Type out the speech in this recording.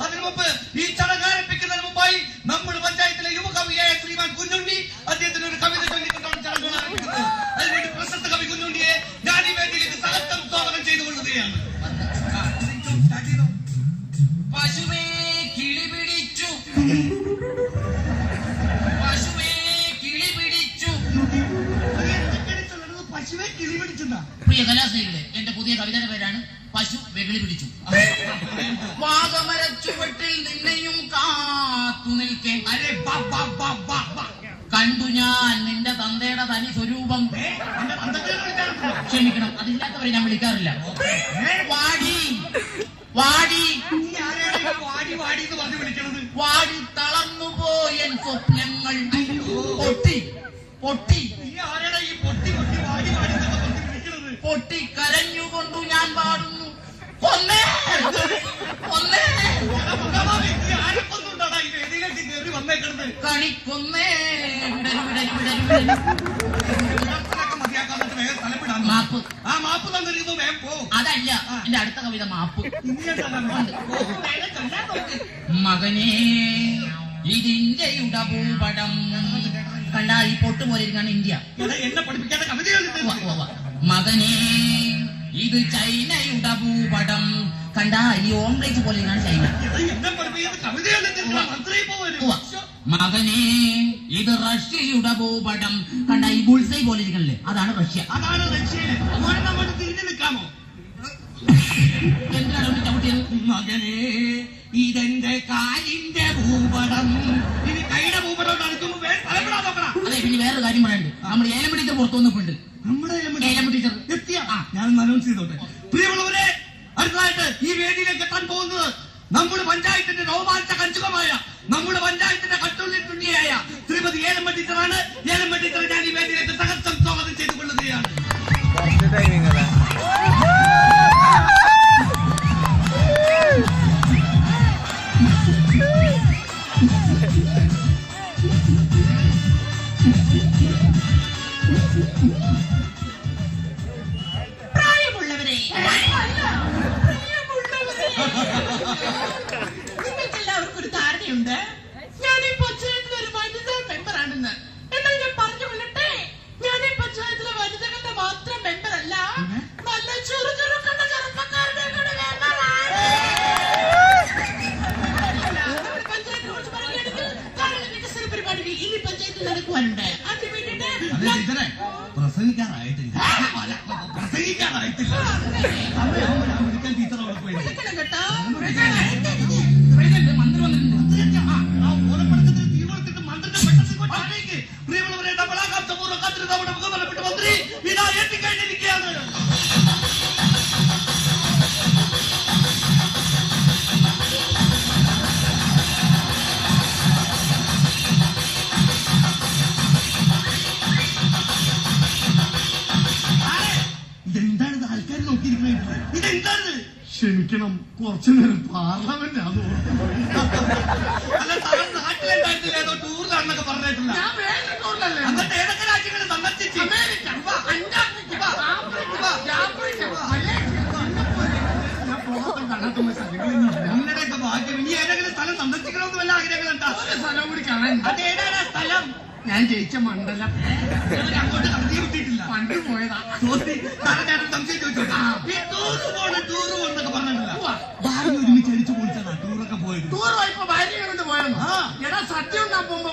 അതിനു മുമ്പ് ഈ ചടങ്ങ് ആരംഭിക്കുന്നതിന് മുമ്പായി നമ്മുടെ പഞ്ചായത്തിലെ യുവകവിയായ ശ്രീമാൻ കുഞ്ഞുണ്ണി അദ്ദേഹത്തിന് ഒരു കവിത ചൊല്ലിക്കൊണ്ടാണ് ചടങ്ങുകൾ ആരംഭിക്കുന്നത്. അതിനുവേണ്ടി പ്രശസ്ത കവി കുഞ്ഞുണ്ണിയെ ഞാൻ ഈ വേദിയിലേക്ക് സഹർഷം സ്വാഗതം ചെയ്തുകൊള്ളുകയാണ്. പശുവേ കിളി പിടിച്ചു, പശുവേ കിളി പിടിച്ചു. പശുവെ കിളി പിടിച്ചെന്നാ? പ്രിയ കലാസ്നേഹികളെ, എന്റെ പുതിയ കവിതയുടെ പേരാണ് പശു വെകിളി പിടിച്ചു. വാഗമരച്ചുവട്ടിൽ നിന്നെയും കാത്തു നിൽക്കേ, കണ്ടു ഞാൻ നിന്റെ തന്തയുടെ തനി സ്വരൂപം. ക്ഷമിക്കണം, അതില്ലാത്തവരെ ഞാൻ വിളിക്കാറില്ല. വാടി വാടി വാടി എന്ന് പറഞ്ഞ് വിളിക്കണത്. വാടി തളർന്നുപോയ സ്വപ്നങ്ങൾ പൊട്ടി പൊട്ടി ആരാണ് ഈ പൊട്ടി പൊട്ടി വാടി വാടി എന്നൊക്കെ പറഞ്ഞ് വിളിക്കണത്? പൊട്ടി കരഞ്ഞുകൊണ്ടു ഞാൻ പാടുന്നു, കൊന്നേ കൊന്നേ ആരൊക്കൊന്നുണ്ടാടാ ഈ വേദിയിലേക്ക് കയറി വന്നേക്കണത്? കണിക്കൊന്നേ വിടരു വിടരു വിടരു വിടരു. മതിയാക്കാൻ വേഗം സ്ഥലപ്പെടാൻ മാപ്പ്. ആ മാപ്പ് തന്നിരിക്കുന്നു, വേഗം പോ. അതല്ല എന്റെ അടുത്ത കവിത മാപ്പ്. മകനേ ഇതിന്റെ ഭൂപടം കണ്ട ഈ പൊട്ട് പോലെ ഇരിക്കാണ് ഇന്ത്യ. എന്നെ പഠിപ്പിക്കാത്ത കവിതയാണ്. മകനേ ഇത് ചൈനയുടെ ഭൂപടം കണ്ട ഈ ഓംലേറ്റ് പോലെ ഇരിക്കാണ് ചൈന. എന്നെ പഠിപ്പിക്കാത്ത കവിതയാണ്. മകനേ ഇത് റഷ്യയുടെ ഭൂപടം കണ്ട ഈ ബുൾസൈ പോലെ ഇരിക്കണല്ലേ, അതാണ് റഷ്യ. അതാണ് റഷ്യയില്. അങ്ങോട്ട് തിരിഞ്ഞു നിൽക്കാമോ? എന്താണ് ചവിട്ടിയത്? മകനേ ഇതെന്റെ കാലിന്റെ ഭൂപടം. ഇനി കൈയുടെ ഭൂപടം നടക്കുമ്പോ സ്ഥലപ്പെടാൻ നോക്കണം. അതെ, പിന്നെ വേറൊരു കാര്യം പറയാനുണ്ട്. നമ്മുടെ ഏലം ടീച്ചർ പുറത്തു വന്നിട്ടുണ്ട്. നമ്മുടെ ഏലം ടീച്ചർ എത്തിയ ഞാൻ അനൗൺസ് ചെയ്തോട്ടെ. പ്രിയമുള്ളവരെ, അടുത്തതായിട്ട് ഈ വേദിയിലേക്ക് എത്താൻ പോകുന്നത് നമ്മുടെ പഞ്ചായത്തിന്റെ രോമാഞ്ച കഞ്ചുകമായ നമ്മുടെ പഞ്ചായത്തിന്റെ കട്ടുള്ളിട്ടുണ്ണിയായ ശ്രീമതി ഏലമ്മ ടീച്ചറാണ്. ഏലമ്മ ടീച്ചറെ ഞാൻ ഈ വേദിയിലേക്ക് സഹർഷം സ്വാഗതം ചെയ്തു കൊള്ളുകയാണ്. പ്രായമുള്ളവരെ, നിങ്ങൾക്ക് എല്ലാവർക്കും ഒരു ധാരണയുണ്ട് ഞാൻ ഈ പഞ്ചായത്തിലെ ഒരു വനിതാ മെമ്പറാണെന്ന്. എന്നാൽ ഞാൻ പറഞ്ഞു കൊള്ളട്ടെ, ഞാൻ ഈ പഞ്ചായത്തിലെ വനിതകളുടെ മാത്രം മെമ്പർ അല്ല, നല്ല ചെറുചെറുക്കുള്ള ചെറുപ്പക്കാരുടെ കൂടെ മെമ്പറാണ്. പഞ്ചായത്തിനെ കുറിച്ച് പറയുകയാണെങ്കിൽ കാലഘട്ട വികസന പരിപാടികൾ ഇനി പഞ്ചായത്തിൽ നടക്കുവാനുണ്ട്. അതിന് വേണ്ടിയിട്ട് പ്രസംഗിക്കാറായിട്ടില്ല. ടീച്ചർ അവിടെ പോയി കേട്ടോ. പ്രിയമുള്ളവരെ, ഡബിളാകാശപൂർവ്വം കാത്തിരുന്ന നമ്മുടെ ബഹുമാനപ്പെട്ട മന്ത്രി ഇതാ എത്തിക്കഴിഞ്ഞിരിക്കുകയാണ്. ഇതെന്താണിത്? ആൾക്കാർ നോക്കിയിരിക്കുന്നത്. ഇതെന്താണ്? ക്ഷമിക്കണം, കുറച്ചുനേരം പാർലമെന്റ് അത് അല്ല, സാറ് നാട്ടിലുണ്ടായിരുന്നില്ല, ഏതോ ടൂറിലാണെന്നൊക്കെ പറഞ്ഞിട്ടില്ല. എന്നിട്ട് ഏതൊക്കെ രാജ്യങ്ങൾ സന്ദർശിച്ചു? അമേരിക്ക, നിങ്ങളുടെയൊക്കെ ഭാഗ്യം. ഇനി ഏതെങ്കിലും സ്ഥലം സന്ദർശിക്കണമെന്ന് വല്ല ആഗ്രഹങ്ങളുണ്ടാ? സ്ഥലം കൂടി കാണാൻ. അതേതാണ് സ്ഥലം? ഞാൻ ജയിച്ച മണ്ഡലം. അങ്ങോട്ട് കടത്തി വിട്ടിട്ടില്ല, പണ്ട് പോയതാ.